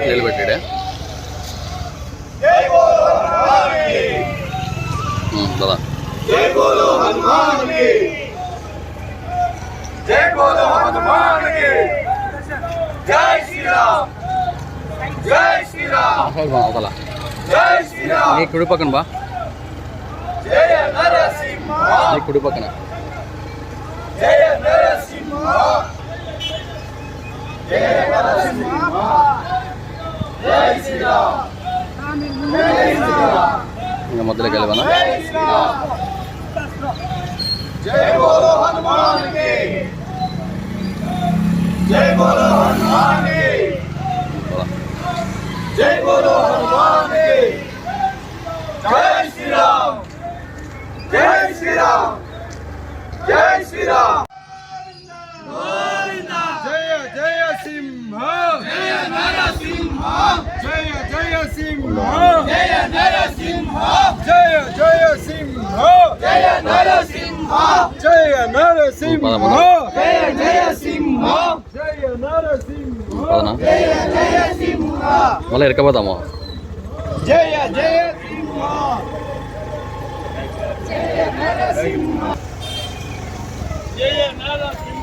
నిలబెట్టాడే బలా जय बोलो हनुमान की, जय बोलो हनुमान की, जय श्री राम, जय श्री राम, जय श्री राम। నీ కుడి పక్కన బా, जय नरसिंह, నీ కుడి పక్కన जय नरसिंह, जय नरसिंह, जय श्री राम, जय श्री राम, ఇంకా మధ్యలోకి వెళ్ళవనా जय श्री राम। जय बोलो हनुमान की, जय बोलो हनुमान की, जय बोलो हनुमान की, जय श्री राम, जय श्री राम, जय श्री राम। जय जय सिंह, जय नरसिंह, जय जय सिंह, जय नरसिंह, जय जय सिंह, जय नरसिंह, जय नरसिंह, जय जय सिंह, जय नरसिंह, పదనా जय जय सिंह, మళ్ళీ ఎరకపోతాము जय जय सिंह, जय नरसिंह, जय नरसिंह।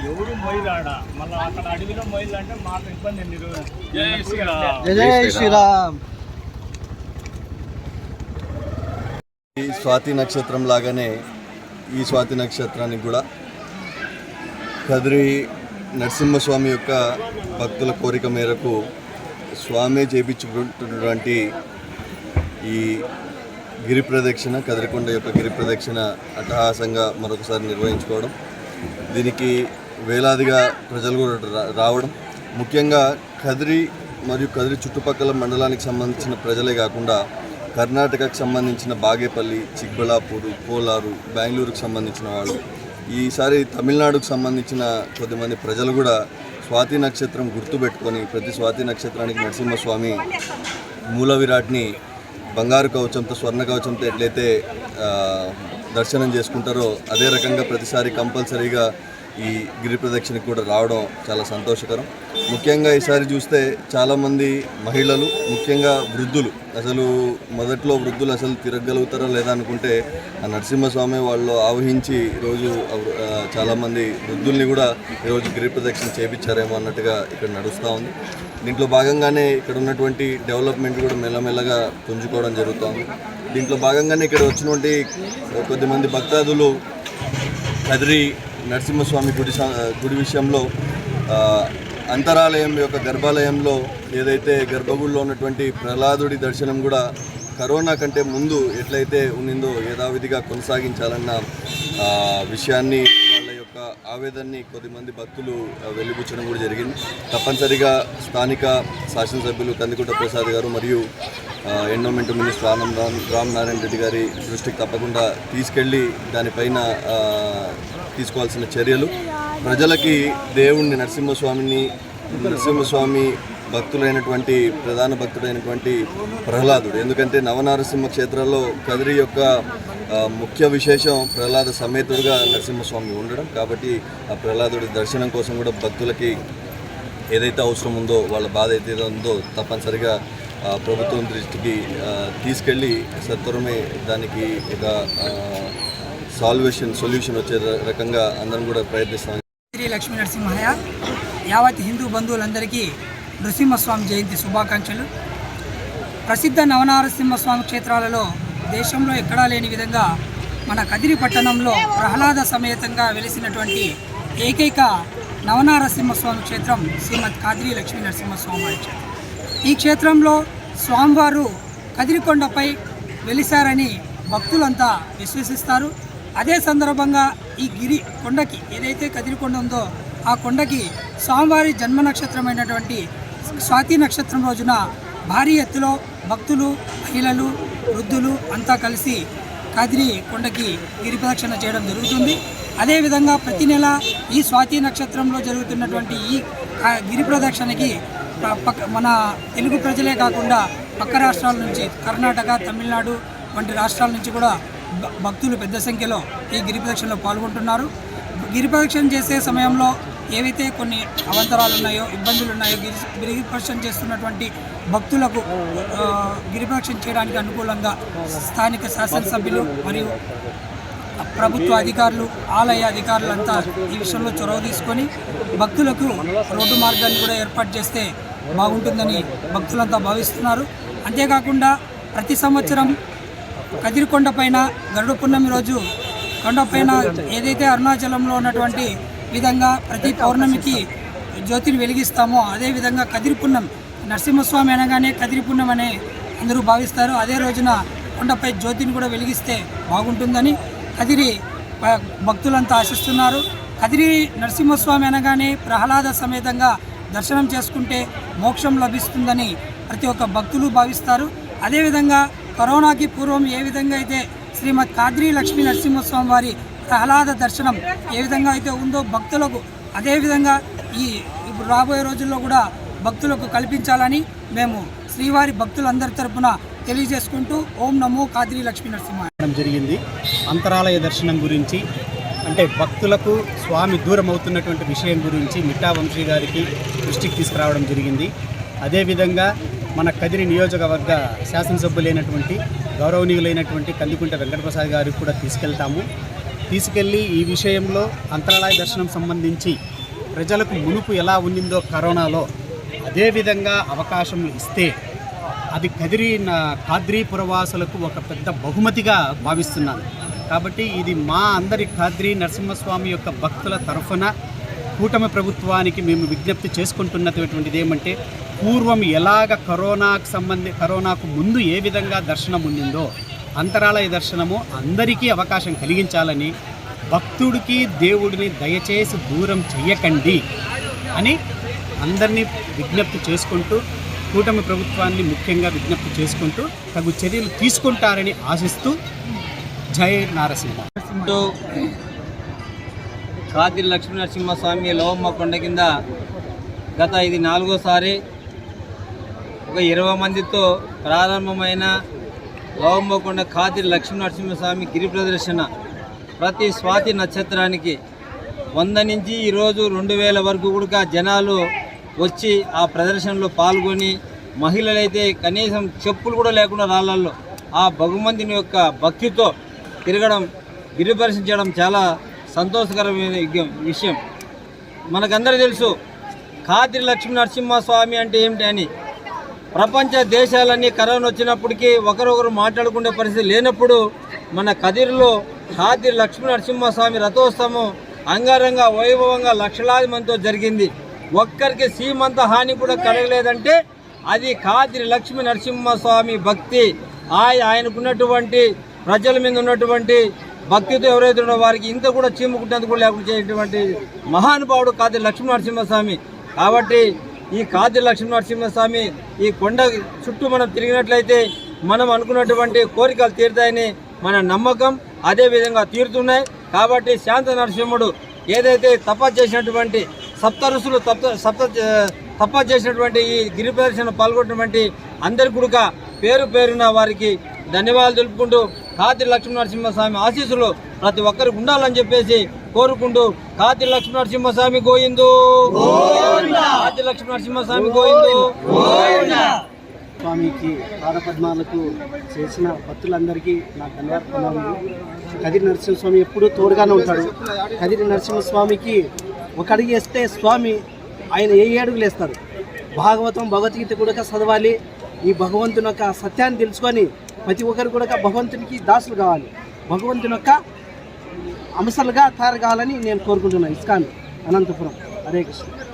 ఎవరు మొయిలాడ మళ్ళీ అక్కడ అడవిలో మొయిల్ అంటే మాకు ఇబ్బంది. మీరు జై శ్రీరామ్, జై శ్రీరామ్. ఈ స్వాతి నక్షత్రం లాగానే ఈ స్వాతి నక్షత్రానికి కూడా కదిరి నరసింహస్వామి యొక్క భక్తుల కోరిక మేరకు స్వామి చేయించుకుంటున్నటువంటి ఈ గిరి ప్రదక్షిణ, కదిరికొండ యొక్క గిరి ప్రదక్షిణ అట్టహాసంగా మరొకసారి నిర్వహించుకోవడం, దీనికి వేలాదిగా ప్రజలు కూడా రావడం, ముఖ్యంగా కదిరి మరియు కదిరి చుట్టుపక్కల మండలానికి సంబంధించిన ప్రజలే కాకుండా కర్ణాటకకు సంబంధించిన బాగేపల్లి, చిక్బళ్ళాపూర్, కోలారు, బెంగళూరుకు సంబంధించిన వాళ్ళు, ఈసారి తమిళనాడుకు సంబంధించిన కొద్దిమంది ప్రజలు కూడా స్వాతి నక్షత్రం గుర్తుపెట్టుకొని ప్రతి స్వాతి నక్షత్రానికి నరసింహస్వామి మూల విరాట్ని బంగారు కవచంతో, స్వర్ణ కవచంతో ఎట్లయితే దర్శనం చేసుకుంటారో అదే రకంగా ప్రతిసారి కంపల్సరీగా ఈ గిరి ప్రదక్షిణకి కూడా రావడం చాలా సంతోషకరం. ముఖ్యంగా ఈసారి చూస్తే చాలామంది మహిళలు, ముఖ్యంగా వృద్ధులు, అసలు మొదట్లో వృద్ధులు అసలు తిరగలుగుతారో లేదా అనుకుంటే ఆ నరసింహస్వామి వాళ్ళు ఆవహించి ఈరోజు చాలామంది వృద్ధుల్ని కూడా ఈరోజు గిరి ప్రదక్షిణ చేయించారేమో అన్నట్టుగా ఇక్కడ నడుస్తూ ఉంది. దీంట్లో భాగంగానే ఇక్కడ ఉన్నటువంటి డెవలప్మెంట్ కూడా మెల్లమెల్లగా పుంజుకోవడం జరుగుతుంది. దీంట్లో భాగంగానే ఇక్కడ వచ్చినటువంటి కొద్దిమంది భక్తాదులు కదిరి నరసింహస్వామి గుడి విషయంలో అంతరాలయం యొక్క గర్భాలయంలో ఏదైతే గర్భగుడిలో ఉన్నటువంటి ప్రహ్లాదుడి దర్శనం కూడా కరోనా కంటే ముందు ఎట్లయితే ఉన్నిందో యథావిధిగా కొనసాగించాలన్న విషయాన్ని, వాళ్ళ యొక్క ఆవేదనని కొద్దిమంది భక్తులు వెలిబుచ్చడం కూడా జరిగింది. తప్పనిసరిగా స్థానిక శాసనసభ్యులు కందికుంట ప్రసాద్ గారు మరియు ఎండోమెంట్ మినిస్టర్ రామ్ నారాయణ రెడ్డి గారి దృష్టికి తప్పకుండా తీసుకెళ్ళి దానిపైన తీసుకోవాల్సిన చర్యలు, ప్రజలకి దేవుణ్ణి నరసింహస్వామి భక్తులైనటువంటి ప్రధాన భక్తుడైనటువంటి ప్రహ్లాదుడు, ఎందుకంటే నవనారసింహ క్షేత్రాల్లో కదిరి యొక్క ముఖ్య విశేషం ప్రహ్లాద సమేతుడుగా నరసింహస్వామి ఉండడం. కాబట్టి ఆ ప్రహ్లాదుడి దర్శనం కోసం కూడా భక్తులకి ఏదైతే అవసరం ఉందో, వాళ్ళ బాధ అయితే ఉందో తప్పనిసరిగా ప్రభుత్వం దృష్టికి తీసుకెళ్ళి సత్వరమే దానికి ఒక సొల్యూషన్ వచ్చే రకంగా అందరం కూడా ప్రయత్నిస్తాం. శ్రీ లక్ష్మీ నరసింహయ్య యావత్ హిందూ బంధువులందరికీ నృసింహస్వామి జయంతి శుభాకాంక్షలు. ప్రసిద్ధ నవనారసింహస్వామి క్షేత్రాలలో దేశంలో ఎక్కడా లేని విధంగా మన కదిరి పట్టణంలో ప్రహ్లాద సమేతంగా వెలిసినటువంటి ఏకైక నవనారసింహస్వామి క్షేత్రం శ్రీమద్ కాద్రి లక్ష్మీ నరసింహస్వామి వారి క్షేత్రం. ఈ క్షేత్రంలో స్వామివారు కదిరికొండపై వెలిశారని భక్తులంతా విశ్వసిస్తారు. అదే సందర్భంగా ఈ కొండకి ఏదైతే కదిరికొండ ఉందో ఆ కొండకి స్వామివారి జన్మ నక్షత్రమైనటువంటి స్వాతి నక్షత్రం రోజున భారీ ఎత్తులో భక్తులు, మహిళలు, వృద్ధులు అంతా కలిసి కదిరి కొండకి గిరి ప్రదక్షిణ చేయడం జరుగుతుంది. అదేవిధంగా ప్రతి నెల ఈ స్వాతి నక్షత్రంలో జరుగుతున్నటువంటి ఈ గిరి ప్రదక్షిణకి మన తెలుగు ప్రజలే కాకుండా పక్క రాష్ట్రాల నుంచి కర్ణాటక, తమిళనాడు వంటి రాష్ట్రాల నుంచి కూడా భక్తులు పెద్ద సంఖ్యలో ఈ గిరి ప్రదక్షిణలో పాల్గొంటున్నారు. గిరి ప్రదక్షిణ చేసే సమయంలో ఏవైతే కొన్ని అవాంతరాలు ఉన్నాయో, ఇబ్బందులు ఉన్నాయో, గిరి ప్రదక్షిణ చేస్తున్నటువంటి భక్తులకు గిరి ప్రదక్షిణ చేయడానికి అనుకూలంగా స్థానిక శాసనసభ్యులు మరియు ప్రభుత్వ అధికారులు, ఆలయ అధికారులంతా ఈ విషయంలో చొరవ తీసుకొని భక్తులకు రోడ్డు మార్గాన్ని కూడా ఏర్పాటు చేస్తే బాగుంటుందని భక్తులంతా భావిస్తున్నారు. అంతేకాకుండా ప్రతి సంవత్సరం కదిరికొండ పైన గరుడ పున్నమి రోజు కొండపైన ఏదైతే అరుణాచలంలో ఉన్నటువంటి విధంగా ప్రతి పౌర్ణమికి జ్యోతిని వెలిగిస్తామో అదేవిధంగా కదిరి పున్నం, నరసింహస్వామి అనగానే కదిరి పున్నం అనే అందరూ భావిస్తారు. అదే రోజున కొండపై జ్యోతిని కూడా వెలిగిస్తే బాగుంటుందని కదిరి భక్తులంతా ఆశిస్తున్నారు. కదిరి నరసింహస్వామి అనగానే ప్రహ్లాద సమేతంగా దర్శనం చేసుకుంటే మోక్షం లభిస్తుందని ప్రతి ఒక్క భక్తులు భావిస్తారు. అదేవిధంగా కరోనాకి పూర్వం ఏ విధంగా అయితే శ్రీమద్ కాద్రి లక్ష్మీ నరసింహస్వామి వారి ప్రహ్లాద దర్శనం ఏ విధంగా అయితే ఉందో భక్తులకు అదేవిధంగా ఇప్పుడు రాబోయే రోజుల్లో కూడా భక్తులకు కల్పించాలని మేము శ్రీవారి భక్తులందరి తరపున తెలియజేసుకుంటూ ఓం నమో కాద్రి లక్ష్మీ నరసింహ జరిగింది. అంతరాలయ దర్శనం గురించి అంటే భక్తులకు స్వామి దూరం అవుతున్నటువంటి విషయం గురించి మిట్టా వంశీ గారికి దృష్టికి తీసుకురావడం జరిగింది. అదేవిధంగా మన కదిరి నియోజకవర్గ శాసనసభ్యులైనటువంటి గౌరవనీయులైనటువంటి కందికుంట వెంకటప్రసాద్ గారికి కూడా తీసుకెళ్ళి ఈ విషయంలో అంతరాలయ దర్శనం సంబంధించి ప్రజలకు మునుపు ఎలా ఉండిందో కరోనాలో అదేవిధంగా అవకాశం ఇస్తే అది కాద్రి పురవాసులకు ఒక పెద్ద బహుమతిగా భావిస్తున్నాను. కాబట్టి ఇది మా అందరి కాద్రి నరసింహస్వామి యొక్క భక్తుల తరఫున కూటమి మేము విజ్ఞప్తి చేసుకుంటున్నటువంటిది ఏమంటే పూర్వం ఎలాగ కరోనాకు ముందు ఏ విధంగా దర్శనం ఉండిందో అంతరాలయ దర్శనము అందరికీ అవకాశం కలిగించాలని భక్తుడికి దేవుడిని దయచేసి దూరం చెయ్యకండి అని అందరినీ విజ్ఞప్తి చేసుకుంటూ కూటమి ప్రభుత్వాన్ని ముఖ్యంగా విజ్ఞప్తి చేసుకుంటూ తగు చర్యలు తీసుకుంటారని ఆశిస్తూ జై నారసింహ. కాద్రి లక్ష్మీ నరసింహస్వామి లోవమ్మ కొండ కింద గత ఇది 4వసారి ఒక 20 మందితో ప్రారంభమైన లోవమ్మ కొండ కాద్రి లక్ష్మీ నరసింహస్వామి గిరి ప్రదర్శన ప్రతి స్వాతి నక్షత్రానికి 100 నుంచి ఈరోజు 2000 వరకు కూడా జనాలు వచ్చి ఆ ప్రదర్శనలో పాల్గొని మహిళలైతే కనీసం చెప్పులు కూడా లేకుండా రాళ్ళల్లో ఆ భగవంతుని యొక్క భక్తితో తిరగడం, గిరి ప్రదర్శన చేయడం చాలా సంతోషకరమైన విషయం. మనకందరూ తెలుసు కాద్రి లక్ష్మీ నరసింహస్వామి అంటే ఏమిటి అని. ప్రపంచ దేశాలన్నీ కరోనా వచ్చినప్పటికీ ఒకరొకరు మాట్లాడుకునే పరిస్థితి లేనప్పుడు మన కదిరిలో కాద్రి లక్ష్మీ నరసింహస్వామి రథోత్సవం అంగరంగ వైభవంగా లక్షలాది మందితో జరిగింది. ఒక్కరికి సీమంత హాని కూడా కలగలేదంటే అది కాద్రి లక్ష్మీ నరసింహస్వామి భక్తి. ఆయనకున్నటువంటి ప్రజల మీద ఉన్నటువంటి భక్తితో ఎవరైతే ఉన్నారో వారికి ఇంత కూడా చీముకుంటేందుకు కూడా లేకుండా చేసేటువంటి మహానుభావుడు కాద్రి లక్ష్మీ నరసింహస్వామి. కాబట్టి ఈ కాద్రి లక్ష్మీ నరసింహస్వామి ఈ కొండ చుట్టూ మనం తిరిగినట్లయితే మనం అనుకున్నటువంటి కోరికలు తీరుతాయని మన నమ్మకం. అదేవిధంగా తీరుతున్నాయి. కాబట్టి శాంత నరసింహుడు ఏదైతే తపస్సు చేసినటువంటి సప్త ఋషులు తపస్సు చేసినటువంటి ఈ గిరి ప్రదర్శన పాల్గొన్నటువంటి అందరి కూడా పేరున వారికి ధన్యవాదాలు తెలుపుకుంటూ కాద్రి లక్ష్మీ నరసింహస్వామి ఆశీస్సులు ప్రతి ఒక్కరికి ఉండాలని చెప్పేసి కోరుకుంటూ కాద్రి లక్ష్మీ నరసింహస్వామి గోయిందు, కాద్రి లక్ష్మీ నరసింహస్వామి గోయిందు. స్వామికి పాదపద్మాలకు చేసిన భక్తులందరికీ నా ధన్యవాదాలు. కదిరి నరసింహస్వామి ఎప్పుడూ తోడుగానే ఉంటాడు. కదిరి నరసింహస్వామికి ఒక అడుగు వేస్తే స్వామి ఆయన 7 అడుగులు వేస్తారు. భగవద్గీత కూడా చదవాలి. ఈ భగవంతుని యొక్క సత్యాన్ని తెలుసుకొని ప్రతి ఒక్కరు కూడా భగవంతునికి దాసులు కావాలి. భగవంతుని యొక్క అంశాలుగా తయారు కావాలని నేను కోరుకుంటున్నాను. ఇస్కాన్ అనంతపురం. హరే కృష్ణ.